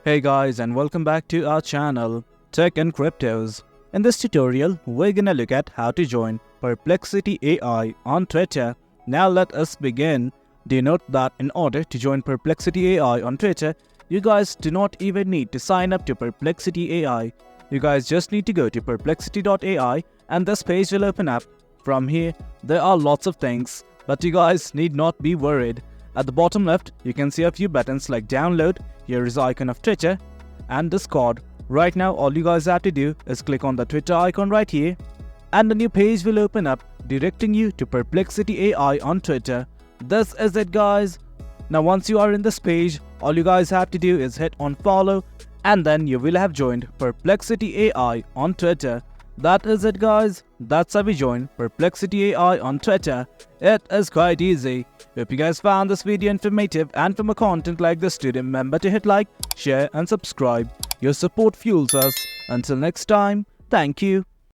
Hey guys, and welcome back to our channel Tech and Cryptos. In this tutorial, we're gonna look at how to join Perplexity AI on Twitter. Now let us begin. Do note that in order to join Perplexity AI on Twitter, you guys do not even need to sign up to Perplexity AI. You guys just need to go to perplexity.ai and this page will open up. From here, there are lots of things, but you guys need not be worried. At the bottom left, you can see a few buttons like download. Here is the icon of Twitter and Discord. Right now, all you guys have to do is click on the Twitter icon right here and a new page will open up directing you to Perplexity AI on Twitter. This is it, guys. Now once you are in this page, all you guys have to do is hit on follow and then you will have joined Perplexity AI on Twitter. That is it, guys. That's how we join Perplexity AI on Twitter. It is quite easy. Hope you guys found this video informative, and for more content like this, do remember to hit like, share and subscribe. Your support fuels us. Until next time, thank you.